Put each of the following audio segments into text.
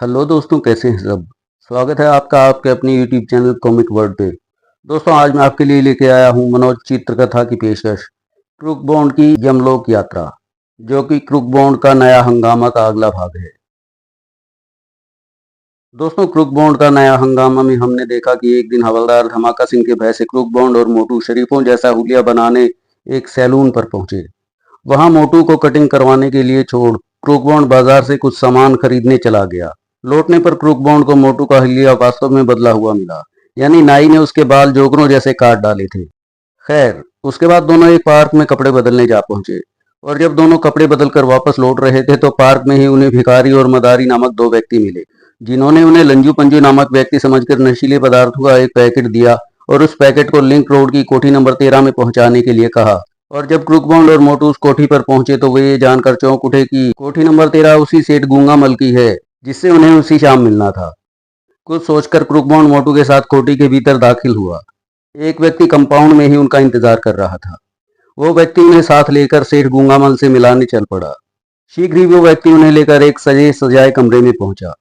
Hello दोस्तों, कैसे हैं सब। स्वागत है आपका आपके अपने यूट्यूब चैनल कॉमिक वर्ल्ड पे। दोस्तों, आज मैं आपके लिए लेके आया हूँ मनोज चित्रकथा की पेशकश क्रूक बॉन्ड की यमलोक यात्रा, जो कि क्रूक बॉन्ड का नया हंगामा का अगला भाग है। दोस्तों, क्रूक बॉन्ड का नया हंगामा में हमने देखा कि एक दिन हवलदार धमाका सिंह के भय से क्रूक बॉन्ड और मोटू शरीफों जैसा हुलिया बनाने एक सैलून पर पहुंचे। वहां मोटू को कटिंग करवाने के लिए छोड़ क्रूक बॉन्ड बाजार से कुछ सामान खरीदने चला गया। लौटने पर क्रूक बॉन्ड को मोटू का हिलिया वास्तव में बदला हुआ मिला, यानी नाई ने उसके बाल जोकरों जैसे काट डाले थे। खैर, उसके बाद दोनों एक पार्क में कपड़े बदलने जा पहुंचे, और जब दोनों कपड़े बदलकर वापस लौट रहे थे तो पार्क में ही उन्हें भिखारी और मदारी नामक दो व्यक्ति मिले, जिन्होंने उन्हें लंजू पंजू नामक व्यक्ति समझकर नशीले पदार्थों का एक पैकेट दिया और उस पैकेट को लिंक रोड की कोठी नंबर 13 में पहुंचाने के लिए कहा। और जब क्रूक बॉन्ड और मोटू उस कोठी पर पहुंचे तो वे ये जानकर चौंक उठे कि कोठी नंबर 13 उसी सेठ गूंगा मल की है, जिससे उन्हें उसी शाम मिलना था। कुछ सोचकर क्रूक बॉन्ड मोटू के साथ कोठी के भीतर दाखिल हुआ। एक व्यक्ति कंपाउंड में ही उनका इंतजार कर रहा था। वो व्यक्ति उन्हें साथ लेकर सेठ गूंगामल से मिलाने चल पड़ा। शीघ्र ही वो व्यक्ति उन्हें लेकर एक सजे सजाए कमरे में पहुंचा।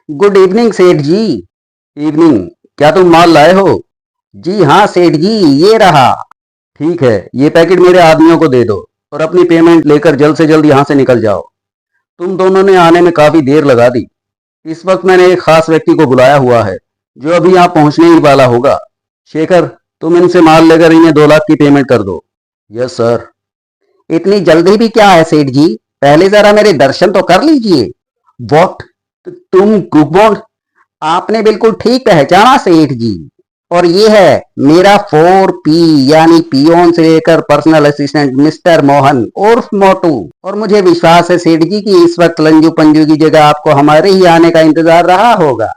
गुड इवनिंग सेठ जी। इवनिंग। क्या तुम माल लाए हो? जी हाँ सेठ जी, ये रहा। ठीक है, ये पैकेट मेरे आदमियों को दे दो और अपनी पेमेंट लेकर जल्द से जल्द यहाँ से निकल जाओ। तुम दोनों ने आने में काफी देर लगा दी। इस वक्त मैंने एक खास व्यक्ति को बुलाया हुआ है, जो अभी यहाँ पहुंचने ही वाला होगा। शेखर, तुम इनसे माल लेकर इन्हें 2 लाख की पेमेंट कर दो। Yes sir. इतनी जल्दी भी क्या है सेठ जी, पहले जरा मेरे दर्शन तो कर लीजिए। वॉट? तुम क्रूक बॉन्ड? आपने बिल्कुल ठीक पहचाना सेठ जी। और ये है मेरा 4P यानी पियोन से लेकर पर्सनल असिस्टेंट मिस्टर मोहन उर्फ मोटू। और मुझे विश्वास है सेठ जी कि इस वक्त लंजू पंजू की जगह आपको हमारे ही आने का इंतजार रहा होगा।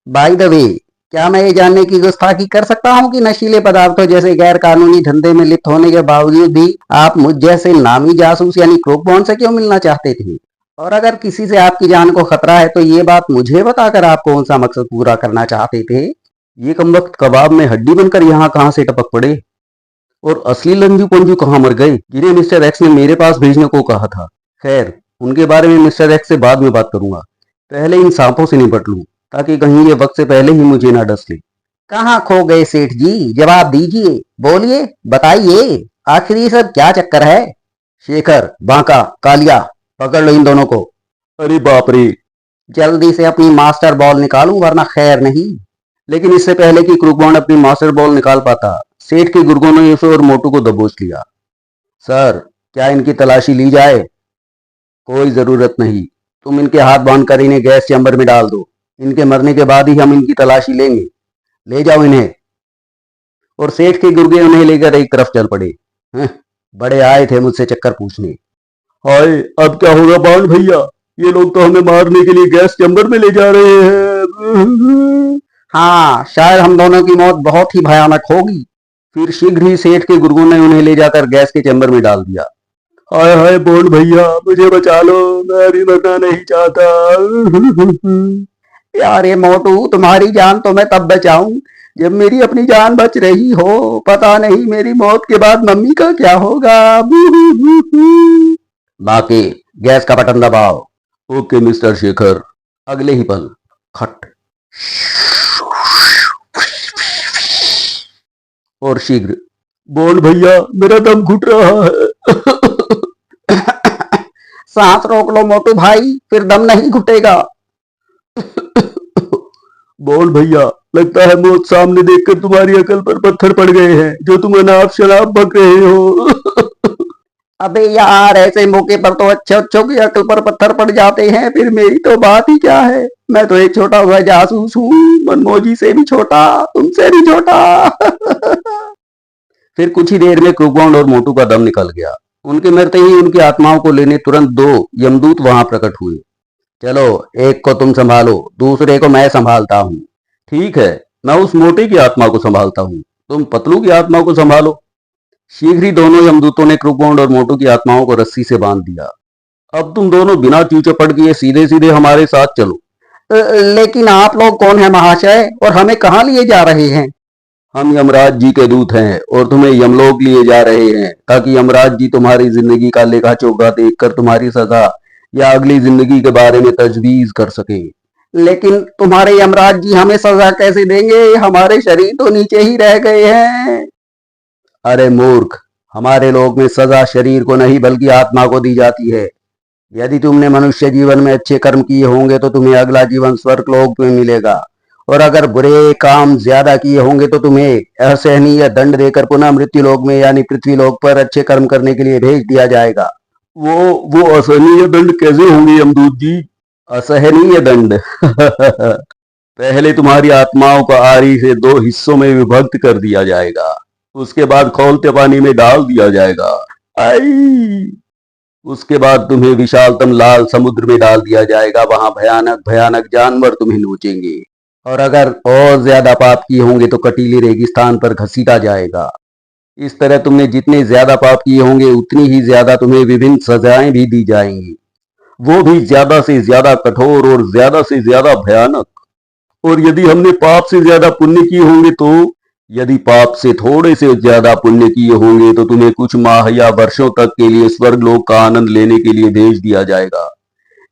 बाय द वे, क्या मैं ये जानने की गुस्ताखी कर सकता हूँ कि नशीले पदार्थों जैसे गैर कानूनी धंधे में लिप्त होने के बावजूद भी आप मुझ जैसे नामी जासूस यानी क्रूक बॉन्ड से क्यों मिलना चाहते थे? और अगर किसी से आपकी जान को खतरा है तो ये बात मुझे बताकर आप कौन सा मकसद पूरा करना चाहते थे? ये कमबख्त कबाब में हड्डी बनकर यहाँ कहाँ से टपक पड़े? और असली लंजू पंजू कहाँ मर गए, जिन्हें मिस्टर एक्स ने मेरे पास भेजने को कहा था? खैर, उनके बारे में मिस्टर एक्स से बाद में बात करूंगा। पहले इन सांपों से निपट लूं, ताकि कहीं ये वक्त से पहले ही मुझे ना डस ले। कहाँ खो गए सेठ जी, जवाब दीजिए, बोलिए, बताइए, आखिर ये सब क्या चक्कर है? शेखर, बांका, कालिया, पकड़ लो इन दोनों को। अरे बाप रे। जल्दी से अपनी मास्टर बॉल निकालूं वरना खैर नहीं। लेकिन इससे पहले कि क्रूक बॉन्ड अपनी मास्टर बॉल निकाल पाता, सेठ के गुर्गों ने उसे और मोटू को दबोच लिया। सर, क्या इनकी तलाशी ली जाए? कोई जरूरत नहीं, तुम इनके हाथ बांधकर इन्हें गैस चैम्बर में डाल दो। इनके मरने के बाद ही हम इनकी तलाशी लेंगे। ले जाओ इन्हें। और सेठ के गुर्गे उन्हें लेकर एक तरफ चल पड़े। बड़े आए थे मुझसे चक्कर पूछने। हाय, अब क्या होगा बांड भैया? ये लोग तो हमें मारने के लिए गैस चैम्बर में ले जा रहे हैं। हाँ, शायद हम दोनों की मौत बहुत ही भयानक होगी। फिर शीघ्र ही सेठ के गुर्गों ने उन्हें ले जाकर गैस के चैम्बर में डाल दिया। हाय हाय बॉन्ड भैया, मुझे बचा लो, मैं भी मरना नहीं चाहता। यार ये मोटू, तुम्हारी जान तो मैं तब बचाऊं जब मेरी अपनी जान बच रही हो। पता नहीं मेरी मौत के बाद मम्मी का क्या होगा। बाकी गैस का बटन दबाओ। Okay mister Shekhar. अगले ही पल खट और शीघ्र। बॉन्ड भैया, मेरा दम घुट रहा है। सांस रोक लो मोटू भाई, फिर दम नहीं घुटेगा। बॉन्ड भैया, लगता है मौत सामने देखकर तुम्हारी अकल पर पत्थर पड़ गए हैं, जो तुम अनाप शराब बक रहे हो। अबे यार, ऐसे मौके पर तो अच्छे अच्छों की अकल पर पत्थर पड़ जाते हैं, फिर मेरी तो बात ही क्या है। मैं तो एक छोटा हुआ जासूस हूँ, मनमोजी से भी छोटा, तुमसे भी छोटा। फिर कुछ ही देर में क्रूक बॉन्ड और मोटू का दम निकल गया। उनके मरते ही उनकी आत्माओं को लेने तुरंत 2 यमदूत वहां प्रकट हुए। चलो, एक को तुम संभालो, दूसरे को मैं संभालता हूँ। ठीक है, मैं उस मोटे की आत्मा को संभालता हूँ, तुम पतलू की आत्मा को संभालो। शीघ्र ही दोनों यमदूतों ने क्रूक बॉन्ड और मोटू की आत्माओं को रस्सी से बांध दिया। अब तुम दोनों बिना चूचपट किए सीधे सीधे हमारे साथ चलो। लेकिन आप लोग कौन है महाशय, और हमें कहाँ लिए जा रहे हैं? हम यमराज जी के दूत हैं और तुम्हें यमलोक लिए जा रहे हैं, ताकि यमराज जी तुम्हारी जिंदगी का लेखा चोखा देखकर तुम्हारी सजा या अगली जिंदगी के बारे में तजवीज कर सके। लेकिन तुम्हारे यमराज जी हमें सजा कैसे देंगे? हमारे शरीर तो नीचे ही रह गए हैं। अरे मूर्ख, हमारे लोक में सजा शरीर को नहीं बल्कि आत्मा को दी जाती है। यदि तुमने मनुष्य जीवन में अच्छे कर्म किए होंगे तो तुम्हें अगला जीवन स्वर्ग लोक में मिलेगा, और अगर बुरे काम ज्यादा किए होंगे तो तुम्हें असहनीय दंड देकर पुनः मृत्यु लोक में यानी पृथ्वी लोक पर अच्छे कर्म करने के लिए भेज दिया जाएगा। वो वो असहनीय दंड कैसे होंगे यमदूत जी? असहनीय दंड पहले तुम्हारी आत्माओं को आरी से दो हिस्सों में विभक्त कर दिया जाएगा, उसके बाद खौलते पानी में डाल दिया जाएगा। आई! उसके बाद तुम्हें विशालतम लाल समुद्र में डाल दिया जाएगा, वहां भयानक भयानक जानवर तुम्हें नोचेंगे, और अगर और ज्यादा पाप किए होंगे तो कटीले रेगिस्तान पर घसीटा जाएगा। इस तरह तुमने जितने ज्यादा पाप किए होंगे उतनी ही ज्यादा तुम्हें विभिन्न सजाएं भी दी जाएंगी, वो भी ज्यादा से ज्यादा कठोर और ज्यादा से ज्यादा भयानक। और यदि हमने पाप से ज्यादा पुण्य किए होंगे तो यदि पाप से थोड़े से ज्यादा पुण्य किए होंगे तो तुम्हें कुछ माह या वर्षों तक के लिए स्वर्ग लोक का आनंद लेने के लिए भेज दिया जाएगा,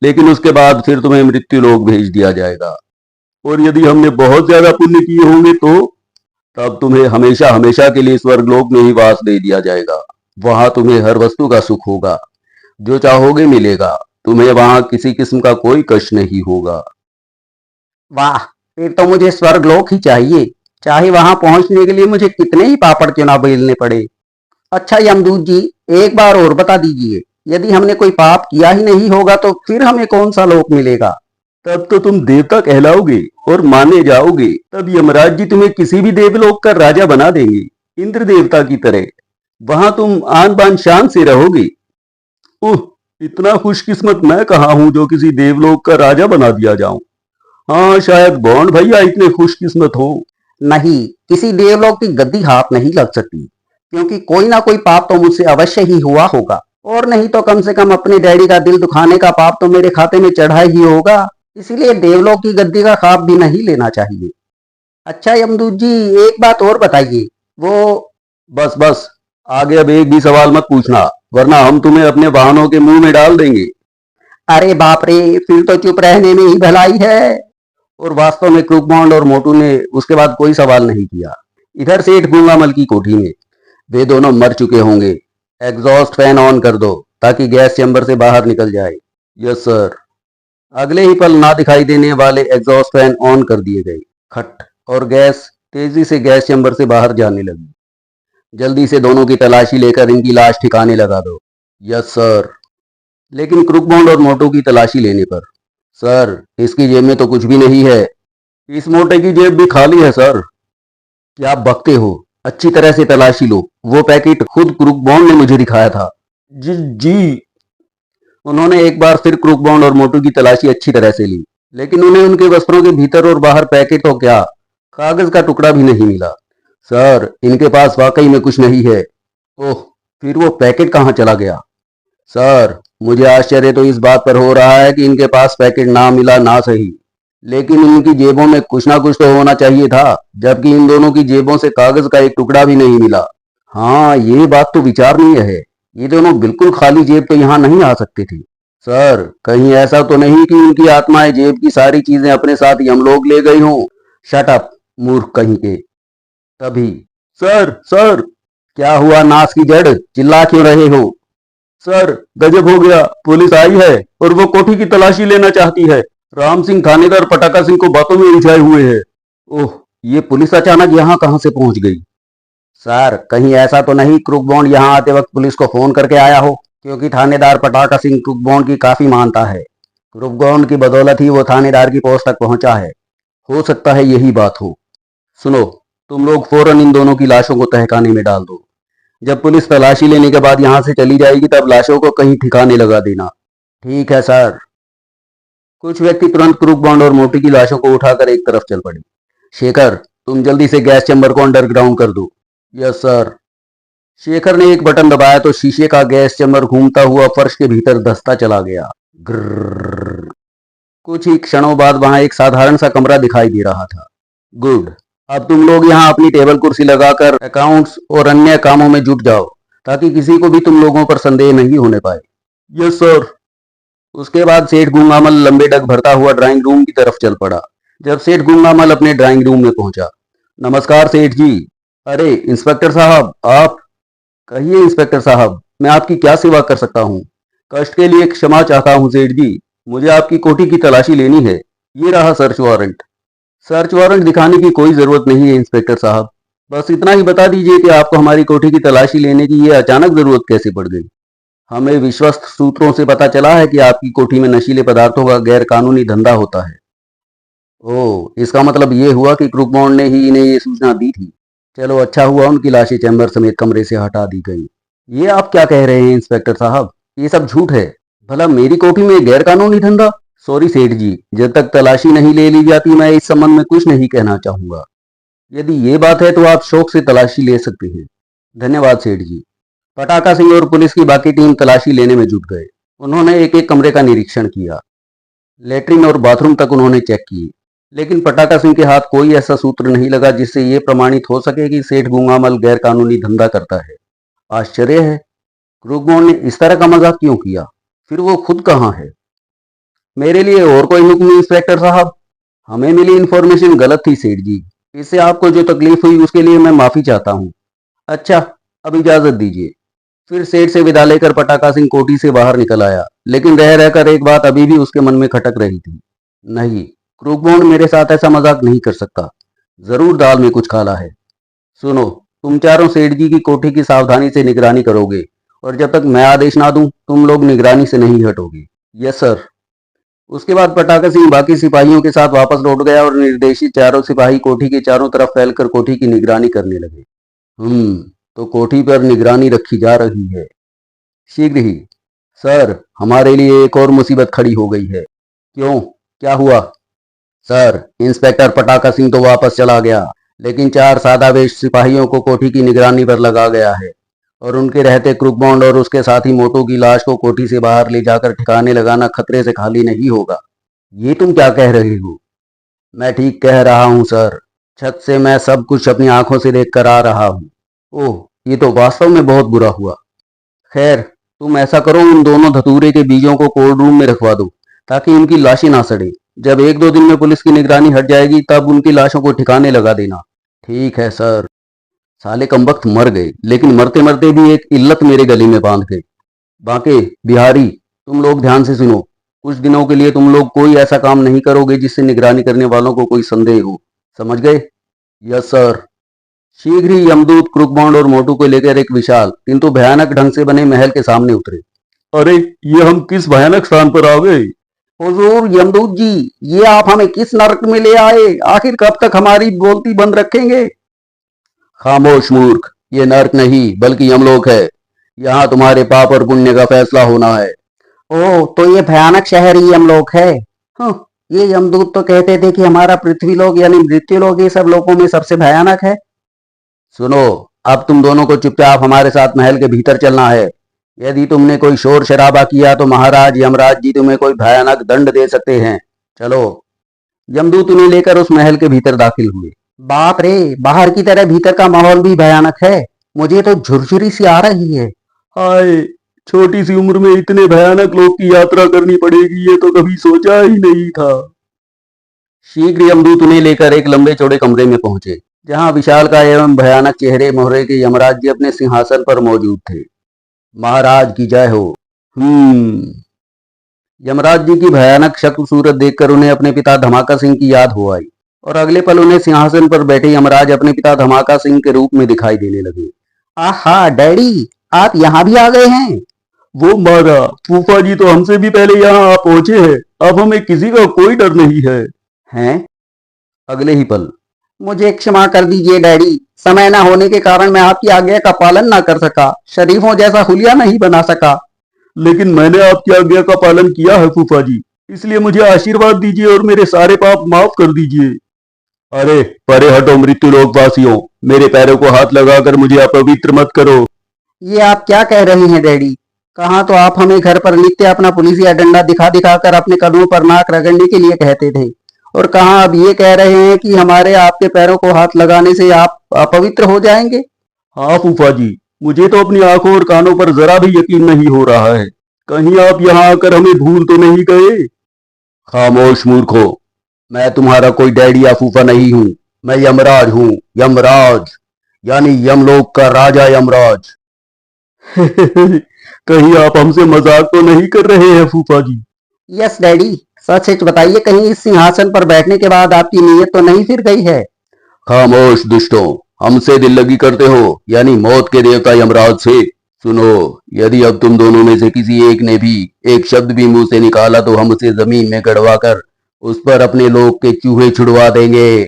लेकिन उसके बाद फिर तुम्हें मृत्यु लोक भेज दिया जाएगा। और यदि हमने बहुत ज्यादा पुण्य किए होंगे तो तब तुम्हें हमेशा हमेशा के लिए स्वर्ग लोक में ही वास दे दिया जाएगा। वहां तुम्हें हर वस्तु का सुख होगा, जो चाहोगे मिलेगा, तुम्हें वहां किसी किस्म का कोई कष्ट नहीं होगा। वाह, फिर तो मुझे स्वर्ग लोक ही चाहिए, चाहे वहां पहुंचने के लिए मुझे कितने ही पापड़ क्यों ना बेलने पड़े। अच्छा यमदूत जी, एक बार और बता दीजिए, यदि हमने कोई पाप किया ही नहीं होगा तो फिर हमें कौन सा लोक मिलेगा? तब तो तुम देवता कहलाओगे और माने जाओगे। तब यमराज जी तुम्हें किसी भी देवलोक का राजा बना देंगे, इंद्र देवता की तरह। वहां तुम आन बान शान से रहोगे। ओह, इतना खुशकिस्मत मैं कहाँ हूं जो किसी देवलोक का राजा बना दिया जाऊं। हाँ, शायद बॉन्ड भैया इतने खुशकिस्मत हो। नहीं, किसी देवलोक की गद्दी हाथ नहीं लग सकती, क्योंकि कोई ना कोई पाप तो मुझसे अवश्य ही हुआ होगा, और नहीं तो कम से कम अपने डैडी का दिल दुखाने का पाप तो मेरे खाते में चढ़ा ही होगा। इसीलिए देवलोक की गद्दी का खाप भी नहीं लेना चाहिए। अच्छा यमदूत जी, एक बात और बताइए, वो बस बस, आगे अब एक भी सवाल मत पूछना, वरना हम तुम्हें अपने वाहनों के मुंह में डाल देंगे। अरे बाप रे, फिर तो चुप रहने में ही भलाई है। और वास्तव में क्रूकबॉन्ड और मोटू ने उसके बाद कोई सवाल नहीं किया। इधर सेठ गूंगामल की कोठी में वे दोनों मर चुके होंगे। एग्जॉस्ट फैन ऑन कर दो ताकि गैस चैम्बर से बाहर निकल जाए। Yes sir. अगले ही पल ना दिखाई देने वाले एग्जॉस्ट फैन ऑन कर दिए गए। खट, और गैस तेजी से गैस चैम्बर से बाहर जाने लगी। जल्दी से दोनों की तलाशी लेकर इनकी लाश ठिकाने लगा दो। Yes sir. लेकिन क्रूकबॉन्ड और मोटू की तलाशी लेने पर, सर इसकी जेब में तो कुछ भी नहीं है। इस मोटे की जेब भी खाली है सर। क्या आप बकते हो? अच्छी तरह से तलाशी लो, वो पैकेट खुद क्रूकबॉन्ड ने मुझे दिखाया था। जी जी। उन्होंने एक बार फिर क्रूकबॉन्ड और मोटू की तलाशी अच्छी तरह से ली, लेकिन उन्हें उनके वस्त्रों के भीतर और बाहर पैकेट तो क्या, कागज का टुकड़ा भी नहीं मिला। सर, इनके पास वाकई में कुछ नहीं है। ओह, फिर वो पैकेट कहाँ चला गया? सर, मुझे आश्चर्य तो इस बात पर हो रहा है कि इनके पास पैकेट ना मिला ना सही, लेकिन इनकी जेबों में कुछ ना कुछ तो होना चाहिए था, जबकि इन दोनों की जेबों से कागज का एक टुकड़ा भी नहीं मिला। हाँ, ये बात तो विचारणीय है। ये दोनों बिल्कुल खाली जेब तो यहाँ नहीं आ सकते थे। सर, कहीं ऐसा तो नहीं कि उनकी आत्माएं जेब की सारी चीजें अपने साथ यमलोक ले गई हों? शट अप, मूर्ख कहीं के। तभी, सर सर। क्या हुआ नास की जड़, चिल्ला क्यों रहे हो? सर, गजब हो गया, पुलिस आई है और वो कोठी की तलाशी लेना चाहती है। राम सिंह थानेदार पटाका सिंह को बातों में उलझाए हुए है। ओह, ये पुलिस अचानक यहाँ कहाँ से पहुंच गई? सर, कहीं ऐसा तो नहीं क्रूकबॉन्ड यहाँ आते वक्त पुलिस को फोन करके आया हो, क्योंकि थानेदार पटाका सिंह क्रूकबॉन्ड की काफी मानता है। क्रूकबॉन्ड की बदौलत ही वो थानेदार की पोस्ट तक पहुंचा है। हो सकता है यही बात हो। सुनो, तुम लोग फौरन इन दोनों की लाशों को तहखाने में डाल दो। जब पुलिस तलाशी लेने के बाद यहाँ से चली जाएगी तब लाशों को कहीं ठिकाने लगा देना। ठीक है सर। कुछ व्यक्ति तुरंत क्रूकबॉन्ड और मोटी की लाशों को उठाकर एक तरफ चल पड़े। शेखर, तुम जल्दी से गैस चैम्बर को अंडरग्राउंड कर दो। Yes sir. शेखर ने एक बटन दबाया तो शीशे का गैस चैम्बर घूमता हुआ फर्श के भीतर धंसता चला गया। ग्रर्र। कुछ ही क्षणों बाद वहां एक साधारण सा कमरा दिखाई दे रहा था। गुड। अब तुम लोग यहाँ अपनी टेबल कुर्सी लगाकर अकाउंट्स और अन्य कामों में जुट जाओ, ताकि किसी को भी तुम लोगों पर संदेह नहीं होने पाए। Yes sir. उसके बाद सेठ गूंगामल लंबे डग भरता हुआ ड्राइंग रूम की तरफ चल पड़ा। जब सेठ गूंगामल अपने ड्राइंग रूम में पहुंचा, नमस्कार सेठ जी। अरे इंस्पेक्टर साहब आप। कहिए इंस्पेक्टर साहब, मैं आपकी क्या सेवा कर सकता हूँ? कष्ट के लिए क्षमा चाहता हूँ सेठ जी, मुझे आपकी कोठी की तलाशी लेनी है। ये रहा सर्च वारंट। सर्च वारंट दिखाने की कोई जरूरत नहीं है इंस्पेक्टर साहब, बस इतना ही बता दीजिए कि आपको हमारी कोठी की तलाशी लेने की ये अचानक जरूरत कैसे पड़ गई? हमें विश्वस्त सूत्रों से पता चला है कि आपकी कोठी में नशीले पदार्थों का गैर कानूनी धंधा होता है। ओह, इसका मतलब ये हुआ कि क्रूकबॉन्ड ने ही इन्हें ये सूचना दी थी। चलो अच्छा हुआ उनकी लाशें चैम्बर समेत कमरे से हटा दी गई। ये आप क्या कह रहे हैं इंस्पेक्टर साहब? ये सब झूठ है। भला मेरी कोठी में गैर कानूनी धंधा? सॉरी सेठ जी, जब तक तलाशी नहीं ले ली जाती मैं इस संबंध में कुछ नहीं कहना चाहूंगा। यदि ये बात है तो आप शौक से तलाशी ले सकते हैं। धन्यवाद सेठ जी। पटाखा सिंह और पुलिस की बाकी टीम तलाशी लेने में जुट गए। उन्होंने एक एक कमरे का निरीक्षण किया, लेटरिन और बाथरूम तक उन्होंने चेक किए, लेकिन पटाखा सिंह के हाथ कोई ऐसा सूत्र नहीं लगा जिससे ये प्रमाणित हो सके कि सेठ गूंगामल गैर कानूनी धंधा करता है। आश्चर्य है, क्रूकबॉन्ड ने इस तरह का मजाक क्यों किया? फिर वो खुद कहाँ है? मेरे लिए और कोई हुक्म इंस्पेक्टर साहब? हमें मिली इन्फॉर्मेशन गलत थी सेठ जी, इससे आपको जो तकलीफ हुई उसके लिए मैं माफी चाहता हूँ। अच्छा, अब इजाजत दीजिए। फिर सेठ से विदा लेकर पटाखा सिंह कोठी से बाहर निकल आया, लेकिन रह रहकर एक बात अभी भी उसके मन में खटक रही थी। नहीं, क्रूकबॉन्ड मेरे साथ ऐसा मजाक नहीं कर सकता। जरूर दाल में कुछ काला है। सुनो, तुम चारों सेठ जी की कोठी की सावधानी से निगरानी करोगे, और जब तक मैं आदेश ना दूं तुम लोग निगरानी से नहीं हटोगे। Yes sir. उसके बाद पटाखा सिंह बाकी सिपाहियों के साथ वापस लौट गया और निर्देशित चारों सिपाही कोठी के चारों तरफ फैलकर कोठी की निगरानी करने लगे। तो कोठी पर निगरानी रखी जा रही है। शीघ्र ही। सर, हमारे लिए एक और मुसीबत खड़ी हो गई है। क्यों, क्या हुआ? सर, इंस्पेक्टर पटाखा सिंह तो वापस चला गया, लेकिन 4 सादावेश सिपाहियों को कोठी की निगरानी पर लगा गया है, और उनके रहते क्रूकबॉन्ड और उसके साथी मोटू की लाश को कोठी से बाहर ले जाकर ठिकाने लगाना खतरे से खाली नहीं होगा। ये तुम क्या कह रहे हो? मैं ठीक कह रहा हूँ सर। छत से मैं सब कुछ अपनी आंखों से देख कर आ रहा हूँ। ओह, ये तो वास्तव में बहुत बुरा हुआ। खैर, तुम ऐसा करो, उन दोनों धतूरे के बीजों को कोल्ड रूम में रखवा दो, ताकि उनकी लाशें ना सड़े। जब 1-2 दिन में पुलिस की निगरानी हट जाएगी तब उनकी लाशों को ठिकाने लगा देना। ठीक है सर। साले कमबख्त मर गए, लेकिन मरते मरते भी एक इल्लत मेरे गले में बांध गए। बांके, बिहारी, तुम लोग ध्यान से सुनो। कुछ दिनों के लिए तुम लोग कोई ऐसा काम नहीं करोगे जिससे निगरानी करने वालों को कोई संदेह हो। समझ गए? Yes sir. शीघ्र ही यमदूत क्रूकबॉन्ड और मोटू को लेकर एक विशाल किंतु भयानक ढंग से बने महल के सामने उतरे। अरे, ये हम किस भयानक स्थान पर आ गए? हुजूर यमदूत जी, ये आप हमें किस नरक में ले आए? आखिर कब तक हमारी बोलती बंद रखेंगे? खामोश मूर्ख, ये नर्क नहीं बल्कि यमलोक है। यहाँ तुम्हारे पाप और पुण्य का फैसला होना है। ओह, तो ये भयानक शहर ही यमलोक है? हाँ, ये यमदूत तो कहते थे कि हमारा पृथ्वीलोक यानी मृत्युलोक ये सब लोकों में सबसे भयानक है। सुनो, अब तुम दोनों को चुपचाप हमारे साथ महल के भीतर चलना है। यदि तुमने कोई शोर शराबा किया तो महाराज यमराज जी तुम्हें कोई भयानक दंड दे सकते हैं। चलो। यमदूत उन्हें लेकर उस महल के भीतर दाखिल हुए। बाप रे, बाहर की तरह भीतर का माहौल भी भयानक है। मुझे तो झुरझुरी सी आ रही है। हाय, छोटी सी उम्र में इतने भयानक लोक की यात्रा करनी पड़ेगी, ये तो कभी सोचा ही नहीं था। शीघ्र यमदूत उन्हें लेकर एक लंबे चौड़े कमरे में पहुंचे, जहां विशालकाय एवं भयानक चेहरे मोहरे के यमराज जी अपने सिंहासन पर मौजूद थे। महाराज की जय हो। यमराज जी की भयानक शक्ल सूरत देखकर उन्हें अपने पिता धमाका सिंह की याद हो आई, और अगले पल उन्हें सिंहासन पर बैठे यमराज अपने पिता धमाका सिंह के रूप में दिखाई देने लगे। आहा डैडी, आप यहाँ भी आ गए हैं। वो मारा, फूफा जी तो हमसे भी पहले यहाँ आ पहुंचे हैं। अब हमें किसी का कोई डर नहीं है। हैं? अगले ही पल, मुझे क्षमा कर दीजिए डैडी, समय न होने के कारण मैं आपकी आज्ञा का पालन न कर सका, शरीफों जैसा हुलिया नहीं बना सका। लेकिन मैंने आपकी आज्ञा का पालन किया है फूफा जी, इसलिए मुझे आशीर्वाद दीजिए और मेरे सारे पाप माफ कर दीजिए। अरे परे हटो मृत्युलोक वासियों, मेरे पैरों को हाथ लगाकर मुझे अपवित्र मत करो। ये आप क्या कह रहे हैं डैडी? कहाँ तो आप हमें घर पर नित्य अपना पुलिसिया डंडा दिखा दिखाकर अपने कदमों पर नाक रगड़ने के लिए कहते थे, और कहाँ अब ये कह रहे हैं कि हमारे आपके पैरों को हाथ लगाने से आप अपवित्र हो जाएंगे। हाँ फूफा जी, मुझे तो अपनी आंखों और कानों पर जरा भी यकीन नहीं हो रहा है। कहीं आप यहाँ आकर हमें भूल तो नहीं गए? खामोश मूर्खो, मैं तुम्हारा कोई डैडी या फूफा नहीं हूँ। मैं यमराज हूँ, यमराज, यानी यमलोक का राजा यमराज। कहीं आप हमसे मजाक तो नहीं कर रहे हैं फूफा जी? यस डैडी, सच सच बताइए, कहीं इस सिंहासन पर बैठने के बाद आपकी नीयत तो नहीं फिर गई है? खामोश दुष्टों, हमसे दिल लगी करते हो, यानी मौत के देवता यमराज से। सुनो, यदि अब तुम दोनों में से किसी एक ने भी एक शब्द भी मुंह से निकाला तो हम उसे जमीन में गड़वा कर उस पर अपने लोग के चूहे छुड़वा देंगे।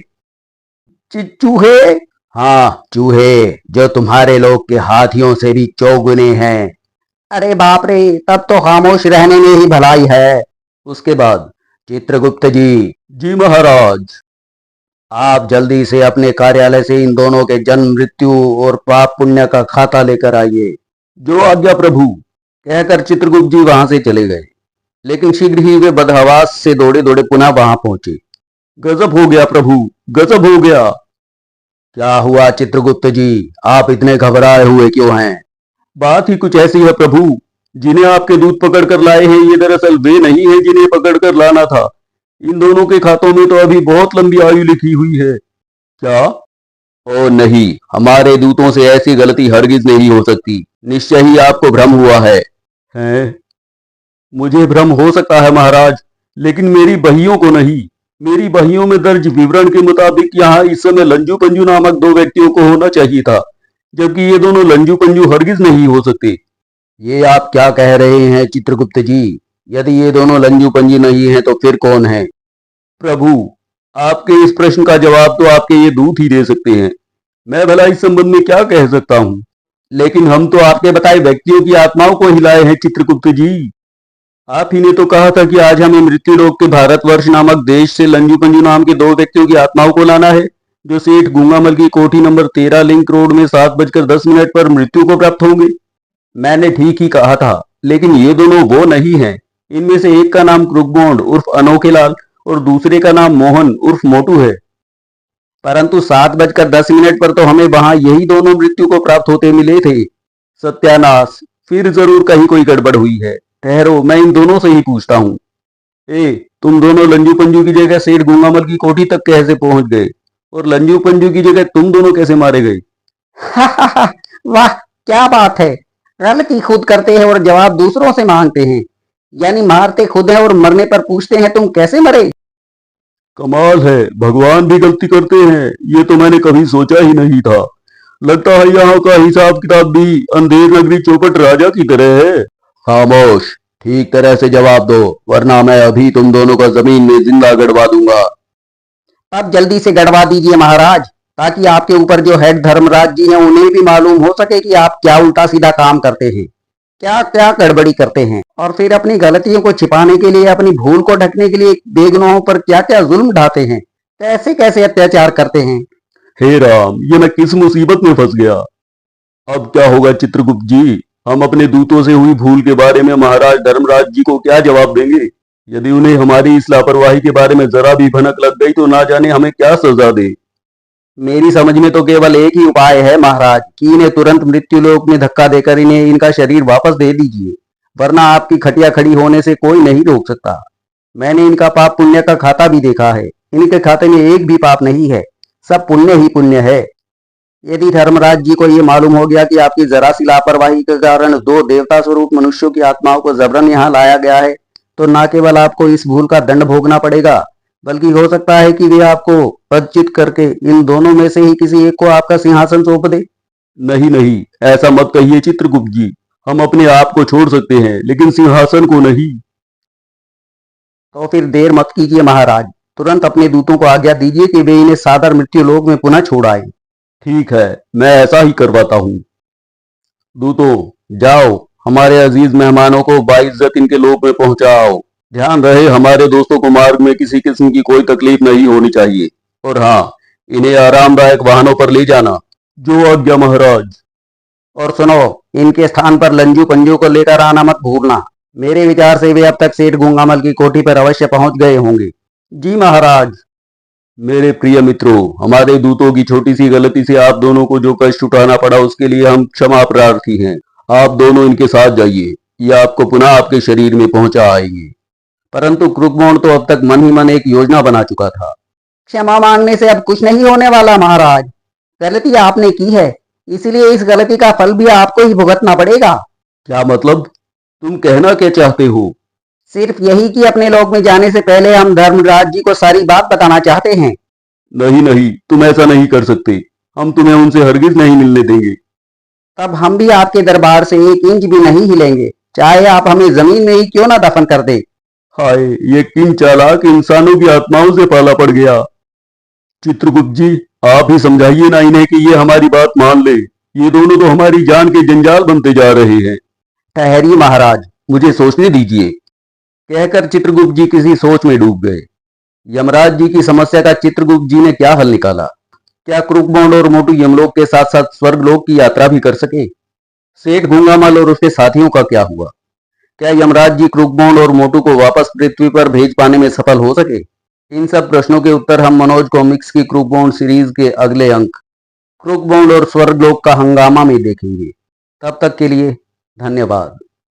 चूहे? हाँ, चूहे, जो तुम्हारे लोग के हाथियों से भी चौगुने हैं। अरे बाप रे, तब तो खामोश रहने में ही भलाई है। उसके बाद चित्रगुप्त जी। जी महाराज। आप जल्दी से अपने कार्यालय से इन दोनों के जन्म, मृत्यु और पाप पुण्य का खाता लेकर आइए। जो आज्ञा प्रभु, कहकर चित्रगुप्त जी वहां से चले गए। लेकिन शीघ्र ही वे बदहवास से दौड़े दौड़े पुनः वहां पहुंचे। गजब हो गया प्रभु, गजब हो गया। क्या हुआ चित्रगुप्त जी, आप इतने घबराए हुए क्यों हैं? बात ही कुछ ऐसी है प्रभु, जिन्हें आपके दूत पकड़ कर लाए हैं ये दरअसल वे नहीं है जिन्हें पकड़ कर लाना था। इन दोनों के खातों में तो अभी बहुत लंबी आयु लिखी हुई है। क्या? ओ नहीं, हमारे दूतों से ऐसी गलती हरगिज नहीं हो सकती। निश्चय ही आपको भ्रम हुआ है। हैं? मुझे भ्रम हो सकता है महाराज, लेकिन मेरी बहियों को नहीं। मेरी बहियों में दर्ज विवरण के मुताबिक यहाँ इस समय लंजू पंजू नामक दो व्यक्तियों को होना चाहिए था, जबकि ये दोनों लंजू पंजू हरगिज नहीं हो सकते। ये आप क्या कह रहे हैं चित्रगुप्त जी? यदि ये दोनों लंजू पंजू नहीं हैं तो फिर कौन है? प्रभु, आपके इस प्रश्न का जवाब तो आपके ये दूत ही दे सकते हैं। मैं भला इस संबंध में क्या कह सकता हूँ? लेकिन हम तो आपके बताए व्यक्तियों की आत्माओं को हिलाए हैं चित्रगुप्त जी। आप ही ने तो कहा था कि आज हमें मृत्युलोक के भारतवर्ष नामक देश से लंजू पंजू नाम के दो व्यक्तियों की आत्माओं को लाना है, जो सेठ गूंगामल की कोठी नंबर 13 लिंक रोड में 7:10 पर मृत्यु को प्राप्त होंगे। मैंने ठीक ही कहा था, लेकिन ये दोनों वो नहीं हैं। इनमें से एक का नाम क्रुकबोंड उर्फ अनोखे लाल और दूसरे का नाम मोहन उर्फ मोटू है। परंतु 7:10 पर तो हमें वहां यही दोनों मृत्यु को प्राप्त होते मिले थे। सत्यानाश, फिर जरूर कहीं कोई गड़बड़ हुई है। ठहरो, मैं इन दोनों से ही पूछता हूँ। ए, तुम दोनों लंजू पंजू की जगह सेठ गूंगामल की कोठी तक कैसे पहुंच गए? और लंजू पंजू की जगह तुम दोनों कैसे मारे गए? वाह, क्या बात है। गलती खुद करते हैं और जवाब दूसरों से मांगते हैं, यानी मारते खुद हैं और मरने पर पूछते हैं तुम कैसे मरे। कमाल है, भगवान भी गलती करते हैं, ये तो मैंने कभी सोचा ही नहीं था। लगता है यहाँ का हिसाब किताब भी अंधेर नगरी चौपट राजा की तरह है। खामोश, ठीक तरह से जवाब दो, वरना मैं अभी तुम दोनों का जमीन में जिंदा गड़वा दूंगा। अब जल्दी से गड़वा दीजिए महाराज, ताकि आपके ऊपर जो हेड धर्मराज जी हैं उन्हें भी मालूम हो सके कि आप क्या उल्टा सीधा काम करते हैं, क्या क्या गड़बड़ी करते हैं, और फिर अपनी गलतियों को छिपाने के लिए, अपनी भूल को ढकने के लिए बेगुनाहों पर क्या क्या जुल्म ढाते हैं, कैसे कैसे अत्याचार करते हैं। हे राम, ये मैं किस मुसीबत में फंस गया। अब क्या होगा चित्रगुप्त जी? हम अपने दूतों से हुई भूल के बारे में महाराज धर्मराज जी को क्या जवाब देंगे? यदि उन्हें हमारी इस लापरवाही के बारे में जरा भी भनक लग गई तो ना जाने हमें क्या सजा दे। मेरी समझ में तो केवल एक ही उपाय है महाराज, कि इन्हें तुरंत मृत्युलोक में धक्का देकर इन्हें इनका शरीर वापस दे दीजिए, वरना आपकी खटिया खड़ी होने से कोई नहीं रोक सकता। मैंने इनका पाप पुण्य का खाता भी देखा है, इनके खाते में एक भी पाप नहीं है, सब पुण्य ही पुण्य है। यदि धर्मराज जी को ये मालूम हो गया कि आपकी जरा सी लापरवाही के कारण दो देवता स्वरूप मनुष्यों की आत्माओं को जबरन यहाँ लाया गया है, तो न केवल आपको इस भूल का दंड भोगना पड़ेगा, बल्कि हो सकता है कि वे आपको पदच्युत करके इन दोनों में से ही किसी एक को आपका सिंहासन सौंप दे। नहीं नहीं, ऐसा मत कहिए चित्रगुप्त जी। हम अपने आप को छोड़ सकते हैं, लेकिन सिंहासन को नहीं। तो फिर देर मत कीजिए महाराज, तुरंत अपने दूतों को आज्ञा दीजिए कि वे इन्हें सादर मृत्युलोक में पुनः छोड़ आए। ठीक है, मैं ऐसा ही करवाता हूँ। दूतों, जाओ, हमारे अजीज मेहमानों को बाइज्जत इनके लोक में पहुंचाओ। ध्यान रहे हमारे दोस्तों को मार्ग में किसी किस्म की कोई तकलीफ नहीं होनी चाहिए। और हाँ, इन्हें आरामदायक वाहनों पर ले जाना। जो आज्ञा महाराज। और सुनो, इनके स्थान पर लंजू पंजू को लेकर आना मत भूलना। मेरे विचार से वे अब तक सेठ गूंगामल की कोठी पर अवश्य पहुंच गए होंगे। जी महाराज। मेरे प्रिय मित्रों, हमारे दूतों की छोटी सी गलती से आप दोनों को जो कष्ट उठाना पड़ा उसके लिए हम क्षमा प्रार्थी हैं। आप दोनों इनके साथ जाइए। ये आपको पुनः आपके शरीर में पहुंचा आएंगे। परंतु क्रुकबॉन्ड तो अब तक मन ही मन एक योजना बना चुका था। क्षमा मांगने से अब कुछ नहीं होने वाला महाराज। गलती आपने की है, इसलिए इस गलती का फल भी आपको ही भुगतना पड़ेगा। क्या मतलब? तुम कहना क्या चाहते हो? सिर्फ यही कि अपने लोक में जाने से पहले हम धर्मराज जी को सारी बात बताना चाहते हैं। नहीं नहीं, तुम ऐसा नहीं कर सकते। हम तुम्हें उनसे हरगिज नहीं मिलने देंगे। तब हम भी आपके दरबार से 1 इंच भी नहीं हिलेंगे, चाहे आप हमें जमीन में ही क्यों ना दफन कर दे। हाय, ये किन चालाक इंसानों की आत्माओं से पाला पड़ गया। चित्रगुप्त जी, आप ही समझाइए ना इन्हें कि ये हमारी बात मान ले। ये दोनों तो हमारी जान के जंजाल बनते जा रहे हैं। ठहरिए महाराज, मुझे सोचने दीजिए, कहकर चित्रगुप्त जी किसी सोच में डूब गए। यमराज जी की समस्या का चित्रगुप्त जी ने क्या हल निकाला? क्या क्रुकबॉन्ड और मोटू यमलोक के साथ साथ स्वर्गलोक की यात्रा भी कर सके? सेठ गूंगामल और उसके साथियों का क्या हुआ? क्या यमराज जी क्रुकबॉन्ड और मोटू को वापस पृथ्वी पर भेज पाने में सफल हो सके? इन सब प्रश्नों के उत्तर हम मनोज कॉमिक्स की क्रुकबॉन्ड सीरीज के अगले अंक क्रुकबॉन्ड और स्वर्गलोक का हंगामा में देखेंगे। तब तक के लिए धन्यवाद।